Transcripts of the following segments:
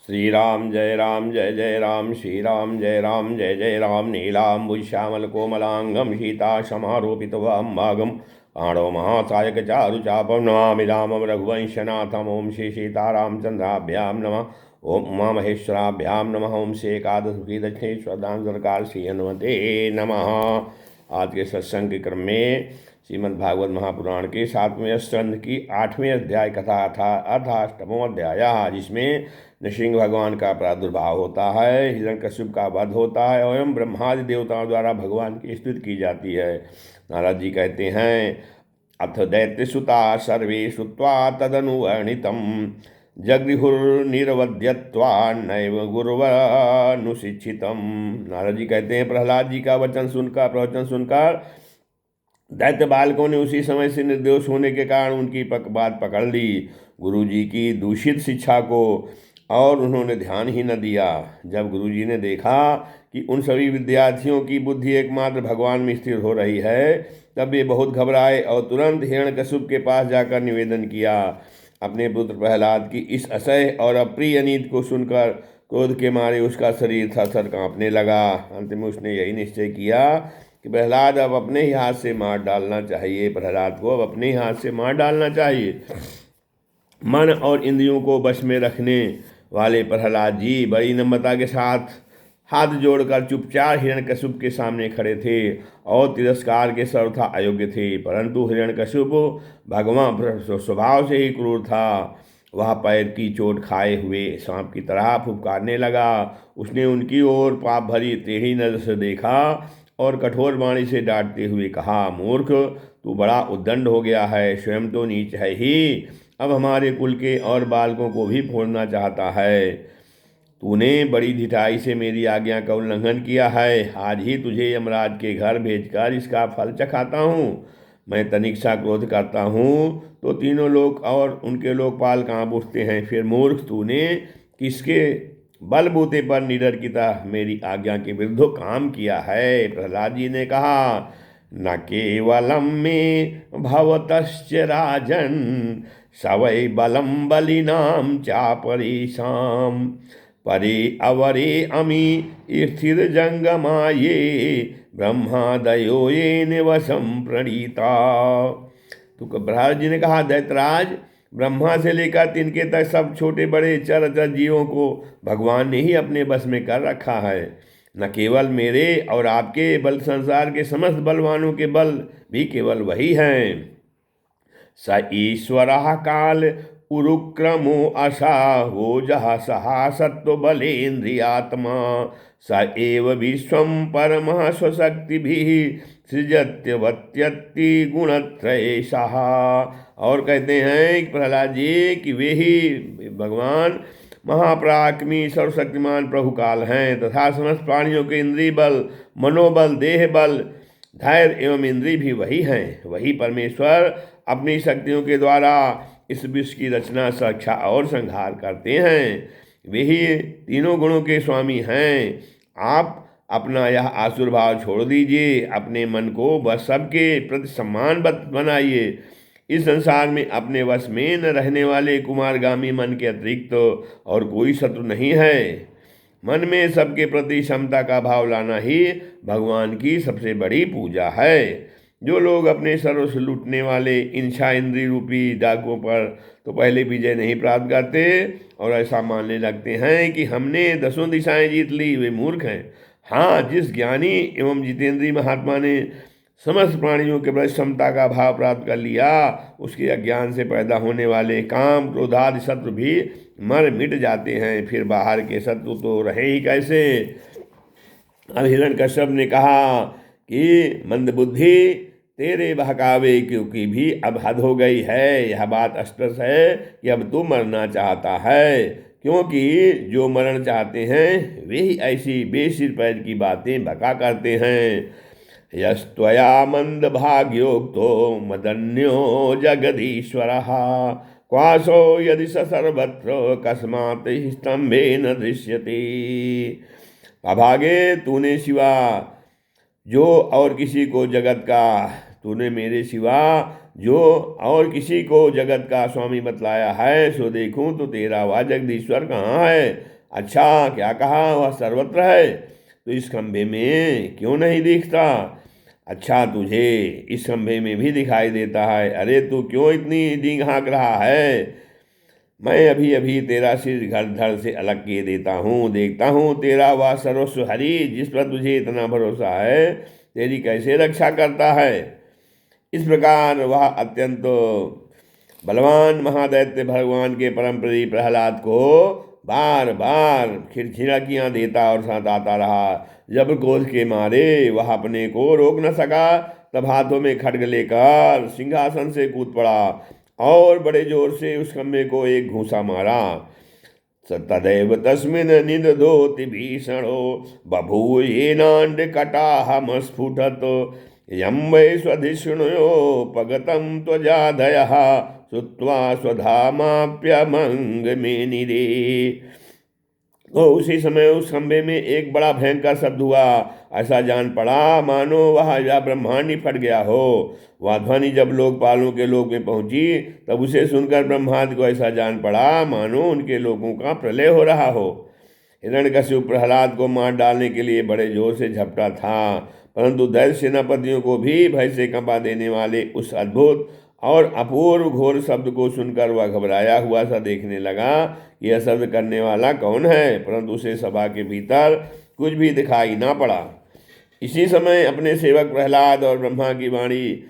श्री राम जय जय राम श्री राम जय जय राम नीलाम्बुश्यामल कोमलांगम सीता समारोपितवाम्भागम पाणो महासायक चारुचापं नमामि रामं रघुवंशनाथम। ओम श्री सीतारामचंद्राभ्याम नमः। ओम उमामहेश्वराभ्याम नमः। ओम श्री एकादशी दक्षिणेश्वर दान सरकार श्री हनुमते नमः। आज के सत्संग के क्रम में श्रीमद् भागवत महापुराण के 7वें स्कंध की 8वें अध्याय कथा था अर्थाष्टमो अध्याय, जिसमें नृसिंह भगवान का प्रादुर्भाव होता है, हिरण्यकश्यप का वध होता है एवं ब्रह्मादि देवताओं द्वारा भगवान की स्तुति की जाती है। नारद जी कहते हैं, अथ दैत्यसुता सर्वे श्रुत्वा तदनुवर्णितं जगृहुर्निरवध्यत्वा नैव गुरुवनुशिक्षितम्। नारद जी कहते हैं, प्रहलाद जी का प्रवचन सुनकर दैत्य बालकों ने उसी समय से निर्दोष होने के कारण उनकी बात पकड़ ली, गुरु जी की दूषित शिक्षा को, और उन्होंने ध्यान ही न दिया। जब गुरुजी ने देखा कि उन सभी विद्यार्थियों की बुद्धि एकमात्र भगवान में स्थिर हो रही है, तब वे बहुत घबराए और तुरंत हिरण्यकश्यप के पास जाकर निवेदन किया। अपने पुत्र प्रहलाद की इस असह्य और अप्रिय नीति को सुनकर क्रोध के मारे उसका शरीर थरथर कांपने लगा। अंत में उसने यही निश्चय किया कि प्रहलाद अब अपने ही हाथ से मार डालना चाहिए। प्रहलाद को अब अपने ही हाथ से मार डालना चाहिए। मन और इंद्रियों को वश में रखने वाले प्रहलाद जी बड़ी नम्रता के साथ हाथ जोड़कर चुपचाप हिरण्यकश्यप के सामने खड़े थे और तिरस्कार के सर्वथा अयोग्य थे। परंतु हिरण्यकश्यप भगवान स्वभाव से ही क्रूर था। वह पैर की चोट खाए हुए सांप की तरह फुफकारने लगा। उसने उनकी ओर पाप भरी टेढ़ी नजर से देखा और कठोर वाणी से डांटते हुए कहा, मूर्ख, तू बड़ा उद्दंड हो गया है, स्वयं तो नीच है ही, अब हमारे कुल के और बालकों को भी फोड़ना चाहता है। तूने बड़ी ढिठाई से मेरी आज्ञा का उल्लंघन किया है। आज ही तुझे यमराज के घर भेजकर इसका फल चखाता हूँ। मैं तनिक सा क्रोध करता हूँ तो तीनों लोक और उनके लोकपाल कांप उठते हैं। फिर मूर्ख, तूने किसके बलबूते पर निडर की तरह मेरी आज्ञा के विरुद्ध काम किया है। प्रहलाद जी ने कहा, न केवलम में भवतश्च राजन सवै बलम बलिनाम चापरेशाम परे अवरे अमी स्थिर जंगमाये ब्रह्मादयो ये निवसम प्रणीता। तो प्रहलाद जी ने कहा, दैत्यराज, ब्रह्मा से लेकर तिनके तक सब छोटे बड़े चर जीवों को भगवान ने ही अपने बस में कर रखा है। न केवल मेरे और आपके बल, संसार के समस्त बलवानों के बल भी केवल वही हैं। स ईश्वरः काल उरुक्रमो असाहो जह सहा सत्व बलेन्द्रियात्मा स एव विश्वं परमः स्वशक्तिभिः सृजत्यवत्यत्ति गुणत्रयेशः। और कहते हैं प्रहलाद जी कि वे ही भगवान महापराक्रमी सर्वशक्तिमान प्रभु काल हैं तथा समस्त प्राणियों के इंद्रिय बल, मनोबल, देह बल, धैर्य एवं इंद्रिय भी वही हैं। वही परमेश्वर अपनी शक्तियों के द्वारा इस विश्व की रचना, रक्षा और संहार करते हैं। वे ही तीनों गुणों के स्वामी हैं। आप अपना यह आसुर भाव छोड़ दीजिए, अपने मन को बस सबके प्रति सम्मान बनाइए। इस संसार में अपने वश में न रहने वाले कुमारगामी मन के अतिरिक्त और कोई शत्रु नहीं है। मन में सबके प्रति क्षमता का भाव लाना ही भगवान की सबसे बड़ी पूजा है। जो लोग अपने सर्वस्व लूटने वाले इंशा इंद्रिय रूपी डाकुओं पर तो पहले विजय नहीं प्राप्त करते और ऐसा मानने लगते हैं कि हमने 10 दिशाएं जीत ली, वे मूर्ख हैं। हाँ, जिस ज्ञानी एवं जितेंद्रीय महात्मा ने समस्त प्राणियों के प्रति क्षमता का भाव प्राप्त कर लिया, उसके अज्ञान से पैदा होने वाले काम, क्रोधादि शत्रु भी मर मिट जाते हैं। फिर बाहर के शत्रु तो रहे ही कैसे। अब हिरण्यकश्यप ने कहा कि मंदबुद्धि, तेरे बहकावे क्योंकि भी अब हद हो गई है। यह बात स्पष्ट है कि अब तू मरना चाहता है, क्योंकि जो मरण चाहते हैं वे ही ऐसी बेसिर पैर की बातें बका करते हैं। यस्त्वया मंद भाग्योक्तो मदन्यो जगदीश्वरः क्वासो यदि स सर्वत्र कस्मात् स्तंभे न दृश्यते। अभागे, तूने सिवा जो और किसी को जगत का, तूने मेरे सिवा जो और किसी को जगत का स्वामी बतलाया है, सो देखूं तो तेरा वह जगदीश्वर कहाँ है? अच्छा, क्या कहा? वह सर्वत्र है, तो इस खंभे में क्यों नहीं दिखता? अच्छा, तुझे इस खंभे में भी दिखाई देता है। अरे तू क्यों इतनी डींग हाँक रहा है? मैं अभी अभी तेरा सिर घर धड़ से अलग किए देता हूँ, देखता हूँ तेरा वह सर्वस्व हरि जिस पर तुझे इतना भरोसा है, तेरी कैसे रक्षा करता है। इस प्रकार वह अत्यंत बलवान महादैत्य भगवान के परम प्रिय प्रहलाद को बार बार खिड़खिड़कियाँ देता और सताता रहा। जब क्रोध के मारे वह अपने को रोक न सका, तब हाथों में खड्ग लेकर सिंहासन से कूद पड़ा और बड़े जोर से उस खम्भे को एक घूंसा मारा। तदैव तस्मिन् निदधोति भीषणो बभूयेनाण्डकटाहमस्फुटत् यं वै स्वधिष्णुयोपगतं त्वजाधयः श्रुत्वा स्वधामाप्यमङ्गमेनिरे। तो उसी समय उस खंभे में एक बड़ा भयंकर शब्द हुआ। ऐसा जान पड़ा मानो वह या ब्रह्मांड ही फट गया हो। वह ध्वनि जब लोकपालों के लोक में पहुंची, तब उसे सुनकर ब्रह्मांड को ऐसा जान पड़ा मानो उनके लोगों का प्रलय हो रहा हो। हिरण्यकशिपु प्रहलाद को मार डालने के लिए बड़े जोर से झपटा था, परंतु दैत्य सेनापतियों को भी भय से कंपा देने वाले उस अद्भुत और अपूर्व घोर शब्द को सुनकर वह घबराया हुआ सा देखने लगा। यह शब्द करने वाला कौन है? परंतु उसे सभा के भीतर कुछ भी दिखाई ना पड़ा। इसी समय अपने सेवक प्रहलाद और ब्रह्मा की वाणी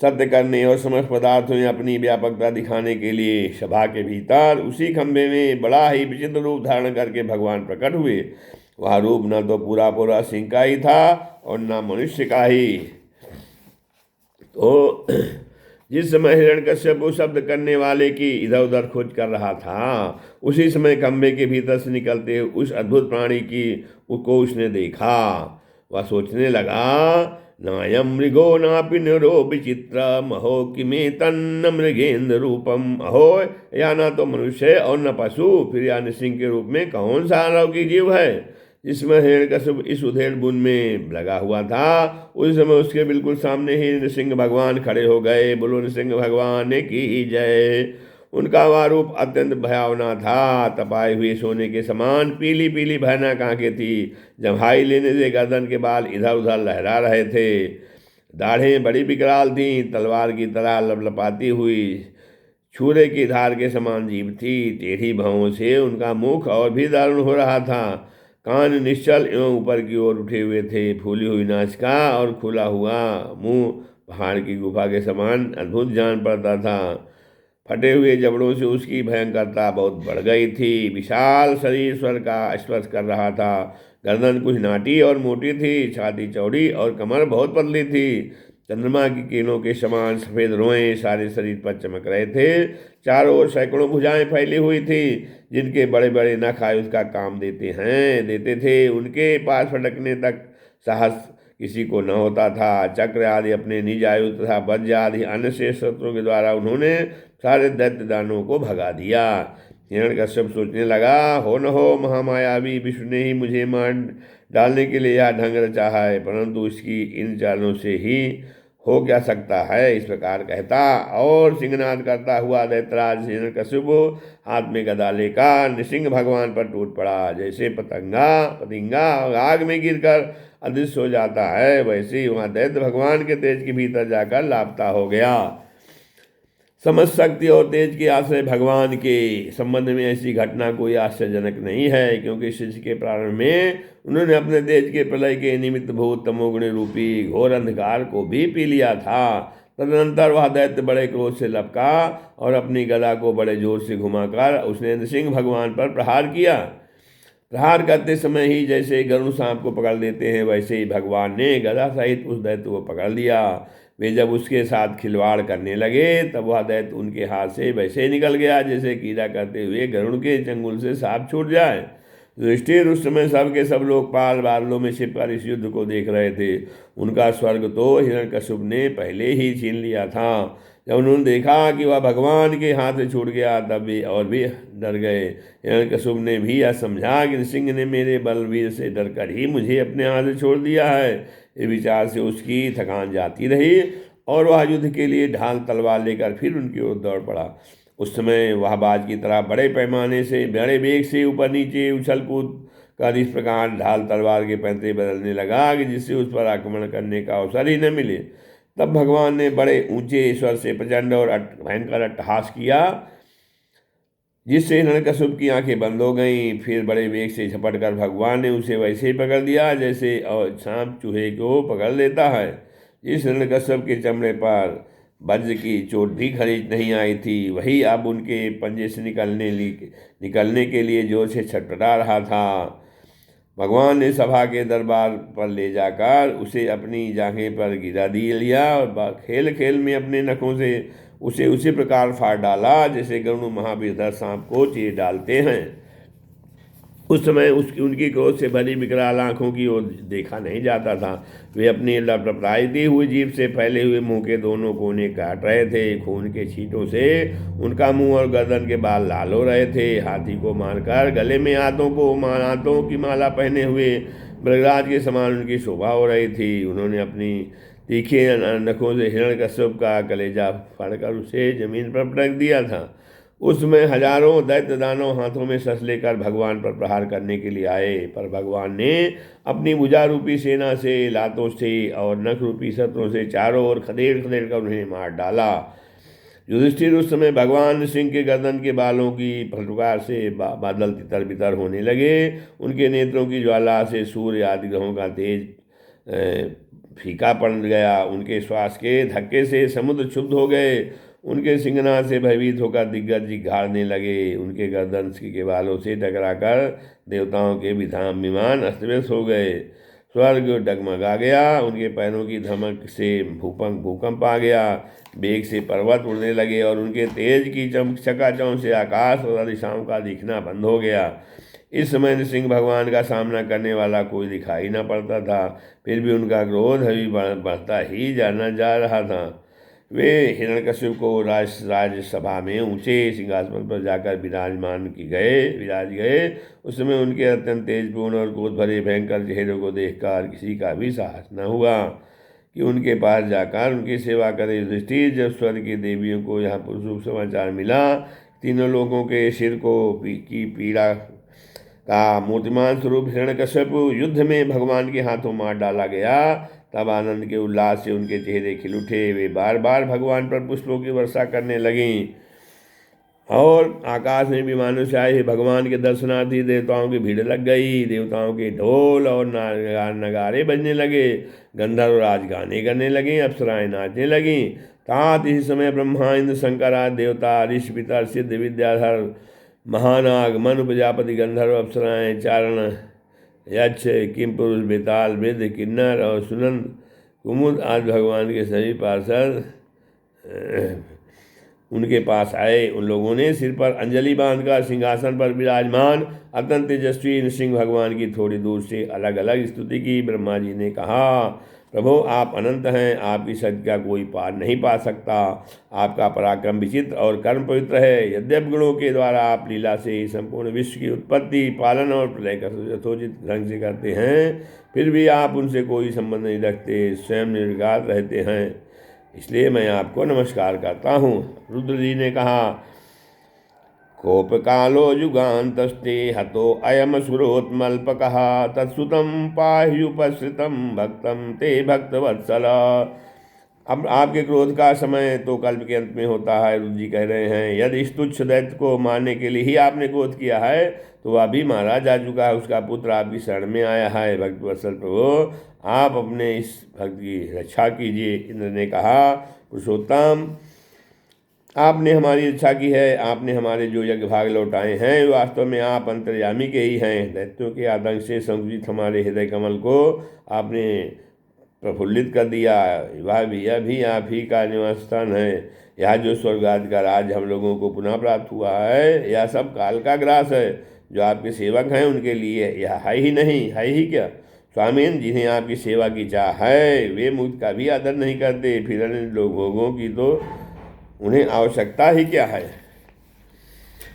सत्य करने और समस्त पदार्थों में अपनी व्यापकता दिखाने के लिए सभा के भीतर उसी खंभे में बड़ा ही विचित्र रूप धारण करके भगवान प्रकट हुए। वह रूप न तो पूरा पूरा सिंह का ही था और न मनुष्य का ही। तो जिस समय हिरण्यकश्यप शब्द करने वाले की इधर उधर खोज कर रहा था, उसी समय खंभे के भीतर से निकलते हुए उस अद्भुत प्राणी को उसने देखा। वह सोचने लगा, नायम मृगो नापि नरो विचित्र अहो किमे तन्न मृगेन्द्र रूपम। अहो, या ना तो मनुष्य और न पशु, फिर या नृसिंह के रूप में कौन सा अलौकिक जीव है? जिसमें हिरण्यकश्यप इस उधेड़ बुन में लगा हुआ था, उस समय उसके बिल्कुल सामने ही नृसिंह भगवान खड़े हो गए। बोलो नृसिंह भगवान की जय। उनका वह रूप अत्यंत भयावना था। तपाए हुए सोने के समान पीली पीली भयानक आंखें थी। जम्हाई लेने से गर्दन के बाल इधर उधर लहरा रहे थे। दाढ़ें बड़ी विकराल थीं, तलवार की तरह लपलपाती हुई। छुरे की धार के समान जीभ थी। टेढ़ी भौं से उनका मुख और भी दारुण हो रहा था। कान निश्चल एवं ऊपर की ओर उठे हुए थे। फूली हुई नासिका और खुला हुआ मुंह पहाड़ की गुफा के समान अद्भुत जान पड़ता था। फटे हुए जबड़ों से उसकी भयंकरता बहुत बढ़ गई थी। विशाल शरीर स्वर का स्पर्श कर रहा था। गर्दन कुछ नाटी और मोटी थी, छाती चौड़ी और कमर बहुत पतली थी। चंद्रमा की किरणों के समान सफ़ेद रोएं सारे शरीर पर चमक रहे थे। चारों ओर सैकड़ों भुजाएं फैली हुई थी, जिनके बड़े बड़े नख आयुष का काम देते थे। उनके पास फटकने तक साहस किसी को न होता था। चक्र आदि अपने निज आयु तथा वज्र आदि अन्य शेष शस्त्रों के द्वारा उन्होंने सारे दैत्य दानों को भगा दिया। हिरण्यकश्यप सोचने लगा, हो न हो महामायावी विष्णु ने ही मुझे मार डालने के लिए यह ढंग रचा है, परंतु इसकी इन चालों से ही हो क्या सकता है। इस प्रकार कहता और सिंहनाद करता हुआ दैत्यराज हिरण्यकश्यप हाथ में गदा लेकर नृसिंह भगवान पर टूट पड़ा। जैसे पतंगा आग में गिरकर अदृश्य हो जाता है, वैसे ही वहाँ दैत्य भगवान के तेज के भीतर जाकर लापता हो गया। समस्त शक्ति और तेज के आश्रय भगवान के संबंध में ऐसी घटना कोई आश्चर्यजनक नहीं है, क्योंकि सृष्टि के प्रारंभ में उन्होंने अपने तेज के प्रलय के निमित्त भूत तमोगुण रूपी घोर अंधकार को भी पी लिया था। तदनंतर वह दैत्य बड़े क्रोध से लपका और अपनी गदा को बड़े जोर से घुमाकर उसने नृसिंह भगवान पर प्रहार किया। प्रहार करते समय ही जैसे गरुड़ सांप को पकड़ लेते हैं, वैसे ही भगवान ने गदा सहित उस दैत्य को पकड़ लिया। वे जब उसके साथ खिलवाड़ करने लगे, तब वह दैत्य उनके हाथ से वैसे ही निकल गया जैसे कीड़ा करते हुए गरुड़ के चंगुल से सांप छूट जाए। युधिष्ठिर उस समय सब के सब लोकपाल बादलों में छिपकर इस युद्ध को देख रहे थे। उनका स्वर्ग तो हिरण्यकश्यप ने पहले ही छीन लिया था। जब उन्होंने देखा कि वह भगवान के हाथ से छूट गया, तब वे और भी डर गए। हिरण्यकश्यप ने भी यह समझा कि नृसिंह ने मेरे बलवीर से डरकर ही मुझे अपने हाथ से छोड़ दिया है। इस विचार से उसकी थकान जाती रही और वह युद्ध के लिए ढाल तलवार लेकर फिर उनकी ओर दौड़ पड़ा। उस समय वह बाज की तरह बड़े पैमाने से बड़े वेग से ऊपर नीचे उछल कूद कर इस प्रकार ढाल तलवार के पैंतरे बदलने लगा कि जिससे उस पर आक्रमण करने का अवसर ही न मिले। तब भगवान ने बड़े ऊंचे स्वर से प्रचंड और भयंकर अट्टहास किया, जिससे हिरण्यकश्यप की आंखें बंद हो गईं। फिर बड़े वेग से झपट कर भगवान ने उसे वैसे ही पकड़ लिया जैसे सांप चूहे को पकड़ लेता है। जिस हिरण्यकश्यप के चमड़े पर वज्र की चोट भी खरीद नहीं आई थी, वही अब उनके पंजे से निकलने के लिए जोर से छटपटा रहा था। भगवान ने सभा के दरबार पर ले जाकर उसे अपनी जांघें पर गिरा लिया और खेल खेल में अपने नखों से उसे उसी प्रकार फाड़ डाला जैसे गरुड़ महावीर सांप को चीर डालते हैं। उस समय उनकी क्रोध से भरी विकराल आंखों की ओर देखा नहीं जाता था। वे अपनी लपलपाती हुई जीभ से फैले हुए मुंह के दोनों कोने काट रहे थे। खून के छींटों से उनका मुंह और गर्दन के बाल लाल हो रहे थे। हाथी को मारकर गले में हाथों की माला पहने हुए मृगराज के समान उनकी शोभा हो रही थी। उन्होंने अपनी तीखे नखों से हिरण्यकश्यप का कलेजा फाड़कर उसे जमीन पर पटक दिया था। उसमें हजारों दैत्य दानव हाथों में शस्त्र लेकर भगवान पर प्रहार करने के लिए आए, पर भगवान ने अपनी भुजा रूपी सेना से, लातों से और नख रूपी शस्त्रों से चारों ओर खदेड़ खदेड़ कर उन्हें मार डाला। युधिष्ठिर उस समय भगवान सिंह के गर्दन के बालों की फटकार से बादल तितर बितर होने लगे। उनके नेत्रों की ज्वाला से सूर्य आदि ग्रहों का तेज फीका पड़ गया। उनके श्वास के धक्के से समुद्र क्षुब्ध हो गए। उनके सिंगनाद से भयभीत होकर दिग्गज घाड़ने लगे। उनके गर्दन के बालों से टकराकर देवताओं के विमान अस्त व्यस्त हो गए। स्वर्ग डगमगा गया। उनके पैरों की धमक से भूकंप आ गया। वेग से पर्वत उड़ने लगे और उनके तेज की चकाचौंध से आकाश और दिशाओं का दिखना बंद हो गया। इस समय नृसिंह भगवान का सामना करने वाला कोई दिखाई न पड़ता था। फिर भी उनका क्रोध अभी बढ़ता ही जा रहा था। वे हिरण्यकश्यप को राजसभा में ऊंचे सिंहासन पर जाकर विराज गए। उस समय उनके अत्यंत तेजपूर्ण और क्रोध भरे भयंकर चेहरे को देखकर किसी का भी साहस न हुआ कि उनके पास जाकर उनकी सेवा करे। युधिष्ठिर, जब स्वर्ग की देवियों को यह शुभ समाचार मिला, तीनों लोगों के सिर की पीड़ा का मूर्तिमान स्वरूप हिरण्यकश्यप युद्ध में भगवान के हाथों मार डाला गया, तब आनंद के उल्लास से उनके चेहरे खिल उठे। वे बार बार भगवान पर पुष्पों की वर्षा करने लगीं और आकाश में विमानों से आए भगवान के दर्शनार्थी देवताओं की भीड़ लग गई। देवताओं के ढोल और नगारे बजने लगे। गंधर्व राज गाने करने लगे, अप्सराएं नाचने लगीं। तात इसी समय ब्रह्मा, इंद्र, शंकर आदि देवता, ऋषि, पितर, सिद्ध, विद्याधर, महानाग, मनु, प्रजापति, गंधर्व, अप्सराएं, चारण, यक्ष, किम पुरुष, बेताल, वृद्ध, किन्नर और सुनंद, कुमुद आदि भगवान के सभी पार्षद उनके पास आए। उन लोगों ने सिर पर अंजलि बांधकर सिंहासन पर विराजमान अत्यंत तेजस्वी नृसिंह भगवान की थोड़ी दूर से अलग अलग स्तुति की। ब्रह्मा जी ने कहा, प्रभु आप अनंत हैं, आपकी शक्ति का कोई पार नहीं पा सकता। आपका पराक्रम विचित्र और कर्म पवित्र है। यद्यपि गुणों के द्वारा आप लीला से संपूर्ण विश्व की उत्पत्ति, पालन और प्रलय का यथोचित ढंग से करते हैं, फिर भी आप उनसे कोई संबंध नहीं रखते, स्वयं निर्विकार रहते हैं। इसलिए मैं आपको नमस्कार करता हूँ। रुद्र जी ने कहा, कोप कालो युगान्तस्ते हतो अयम सुरोत्मल्पकः तत्सुतं पाह्युपसृतं भक्तं ते भक्तवत्सल। अब आपके क्रोध का समय तो कल्प के अंत में होता है। रुद्र जी कह रहे हैं, यदि इस तुच्छ दैत्य को मारने के लिए ही आपने क्रोध किया है तो वह भी मारा जा चुका है। उसका पुत्र आपकी शरण में आया है। भक्तवत्सल प्रभु, आप अपने इस भक्त की रक्षा कीजिए। इंद्र ने कहा, पुरुषोत्तम आपने हमारी इच्छा की है। आपने हमारे जो यज्ञ भाग लौटाए हैं, वास्तव में आप अंतर्यामी के ही हैं। दैत्यों के आतंक से संकुचित हमारे हृदय कमल को आपने प्रफुल्लित कर दिया। यह भी आप ही का निवास स्थान है। यह जो स्वर्ग आदि का राज हम लोगों को पुनः प्राप्त हुआ है, यह सब काल का ग्रास है। जो आपके सेवक हैं उनके लिए यह है ही नहीं, है ही क्या? स्वामीन, जिन्हें आपकी सेवा की चाह है वे मुझ का भी आदर नहीं करते, फिर अन्य लोगों की तो उन्हें आवश्यकता ही क्या है?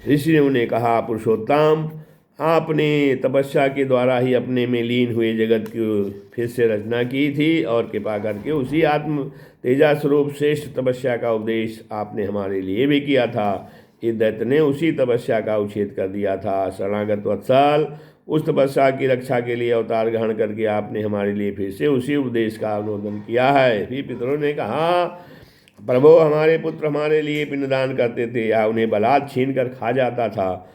ऋषि ने उन्हें कहा, पुरुषोत्तम आपने तपस्या के द्वारा ही अपने में लीन हुए जगत की फिर से रचना की थी और कृपा करके उसी आत्म तेजा स्वरूप श्रेष्ठ तपस्या का उपदेश आपने हमारे लिए भी किया था। इस दैत्य ने उसी तपस्या का उच्छेद कर दिया था। शरणागत वत्सल, उस तपस्या की रक्षा के लिए अवतार ग्रहण करके आपने हमारे लिए फिर से उसी उपदेश का अनुमोदन किया है। फिर पितरों ने कहा, प्रभु हमारे पुत्र हमारे लिए पिंडदान करते थे या उन्हें बलात् छीन कर खा जाता था।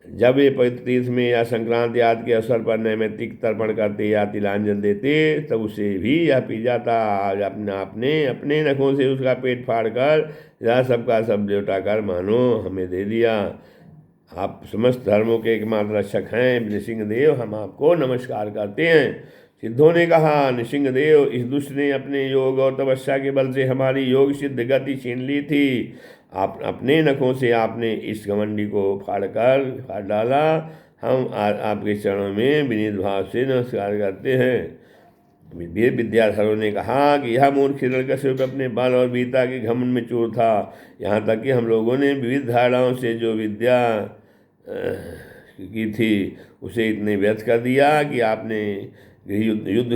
जब वे पवित्र तीर्थ में या संक्रांति आदि के अवसर पर नैमित्तिक तर्पण करते या तिलांजन देते तब उसे भी यह पी जाता। आज आपने अपने नखों से उसका पेट फाड़कर यह सबका सब लौटा कर मानो हमें दे दिया। आप समस्त धर्मों के एकमात्र रक्षक हैं। नृसिंहदेव, हम आपको नमस्कार करते हैं। सिद्धों ने कहा, नृसिंहदेव, इस दुष्ट ने अपने योग और तपस्या के बल से हमारी योग सिद्ध गति छीन ली थी। आप अपने नखों से आपने इस घमंडी को फाड़ डाला। हम आपके चरणों में विनीत भाव से नमस्कार करते हैं। विद्याधरों ने कहा कि यह मूर्ख हिरण्यकश्यप अपने बल और वीरता के घमंड में चूर था। यहाँ तक कि हम लोगों ने विविध धारणाओं से जो विद्या की थी उसे इतने व्यर्थ कर दिया कि आपने युद्ध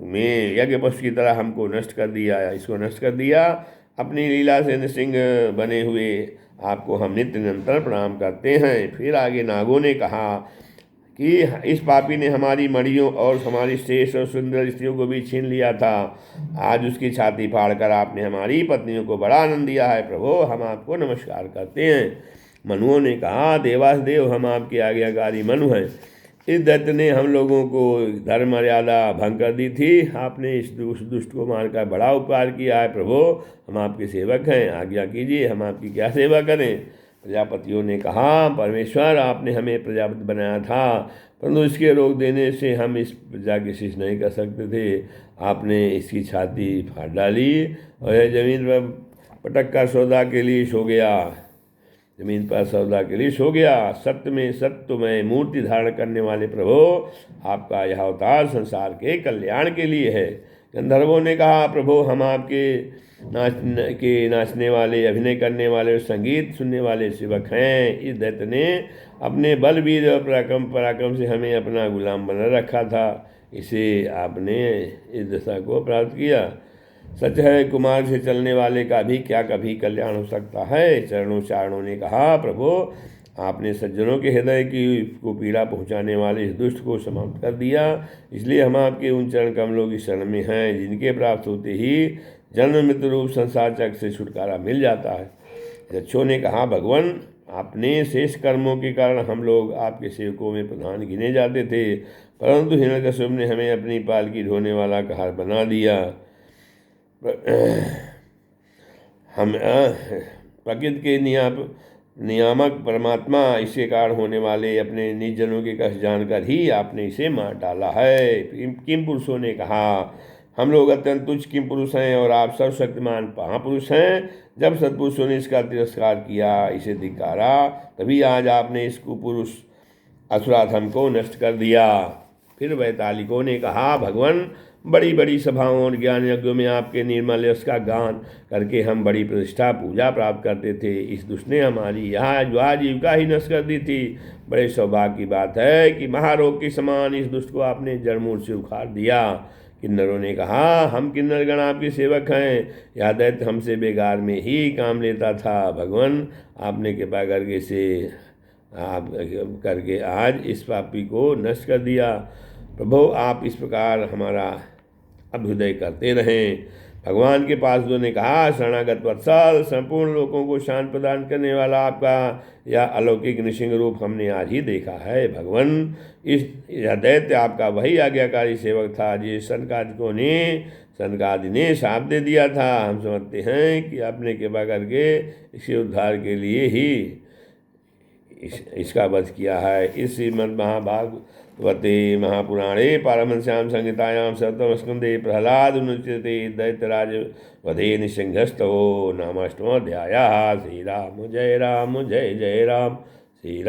में यज्ञ पशु की तरह हमको नष्ट कर दिया, इसको नष्ट कर दिया। अपनी लीला से नृसिंह बने हुए आपको हम नित्य निरंतर प्रणाम करते हैं। फिर आगे नागों ने कहा कि इस पापी ने हमारी मणियों और हमारी श्रेष्ठ और सुंदर स्त्रियों को भी छीन लिया था। आज उसकी छाती फाड़कर आपने हमारी पत्नियों को बड़ा आनंद दिया है। प्रभु, हम आपको नमस्कार करते हैं। मनुओं ने कहा, देवासदेव, हम आपके आज्ञाकारी मनु हैं। इस दैत्य ने हम लोगों को धर्म मर्यादा भंग कर दी थी। आपने इस दुष्ट को मारकर बड़ा उपकार किया है। प्रभु, हम आपके सेवक हैं, आज्ञा कीजिए, हम आपकी क्या सेवा करें। प्रजापतियों ने कहा, परमेश्वर, आपने हमें प्रजापति बनाया था, परंतु इसके रोक देने से हम इस प्रजा की शिष्ट नहीं कर सकते थे। आपने इसकी छाती फाड़ डाली और यह जमीन पर पटक कर सौदा के लिए सो गया। जमीन पर सौदा के लिए सो गया। सत्य में सत्यमय मूर्ति धारण करने वाले प्रभु, आपका यह अवतार संसार के कल्याण के लिए है। गंधर्वों ने कहा, प्रभु, हम आपके नाचने वाले, अभिनय करने वाले और संगीत सुनने वाले सेवक हैं। इस दैत्य ने अपने बल, वीर और पराक्रम से हमें अपना गुलाम बना रखा था। इसे आपने इस दशा को प्राप्त किया। सच है, कुमार से चलने वाले का भी क्या कभी कल्याण हो सकता है। चारणों ने कहा, प्रभु, आपने सज्जनों के हृदय को पीड़ा पहुंचाने वाले इस दुष्ट को समाप्त कर दिया। इसलिए हम आपके उन चरण कमलों की शरण में हैं, जिनके प्राप्त होते ही जन्म मृत्यु रूप संसार चक्र से छुटकारा मिल जाता है। यक्षों ने कहा, भगवान, आपने शेष कर्मों के कारण हम लोग आपके सेवकों में प्रधान गिने जाते थे, परंतु हिरण्यकश्यप ने हमें अपनी पालकी ढोने वाला कहार बना दिया। हम प्रकृति के नियामक परमात्मा, इसके कारण होने वाले अपने निज जनों के कष्ट जानकर ही आपने इसे मार डाला है। किम पुरुषों ने कहा, हम लोग अत्यंत तुच्छ किम पुरुष हैं और आप सर्वशक्तिमान महापुरुष हैं। जब सत्पुरुषों ने इसका तिरस्कार किया, इसे धिक्कारा, तभी आज आपने इस कुपुरुष असुराधम को नष्ट कर दिया। फिर वैतालिकों ने कहा, भगवान, बड़ी बड़ी सभाओं और ज्ञान यज्ञों में आपके निर्मल यश का गान करके हम बड़ी प्रतिष्ठा पूजा प्राप्त करते थे। इस दुष्ट ने हमारी यहाँ जो आजीविका ही नष्ट कर दी थी। बड़े सौभाग्य की बात है कि महारोग के समान इस दुष्ट को आपने जड़मूल से उखाड़ दिया। किन्नरों ने कहा, हम किन्नर गण आपके सेवक हैं। यह दैत्य हमसे बेगार में ही काम लेता था। भगवान, आपने कृपा करके आज इस पापी को नष्ट कर दिया। प्रभु, आप इस प्रकार हमारा अभ्युदय करते रहें। भगवान के पार्षदों ने कहा, शरणागत वत्सल, संपूर्ण लोगों को शांति प्रदान करने वाला आपका यह अलौकिक नृसिंह रूप हमने आज ही देखा है। भगवान, यह दैत्य आपका वही आज्ञाकारी सेवक था जिस सनकादि ने शाप दे दिया था। हम समझते हैं कि आपने कृपा करके इसके उद्धार के लिए ही इसका वध किया है। इस श्रीमद्महाभागवते महापुराणे पारमहंस्यां संहितायां सप्तम स्कंदे प्रहलादोनुच्यते दैत्यराज वधे नृसिंहस्तवो नाम 8वां अध्यायः। श्री राम जय राम, जय जय राम। श्री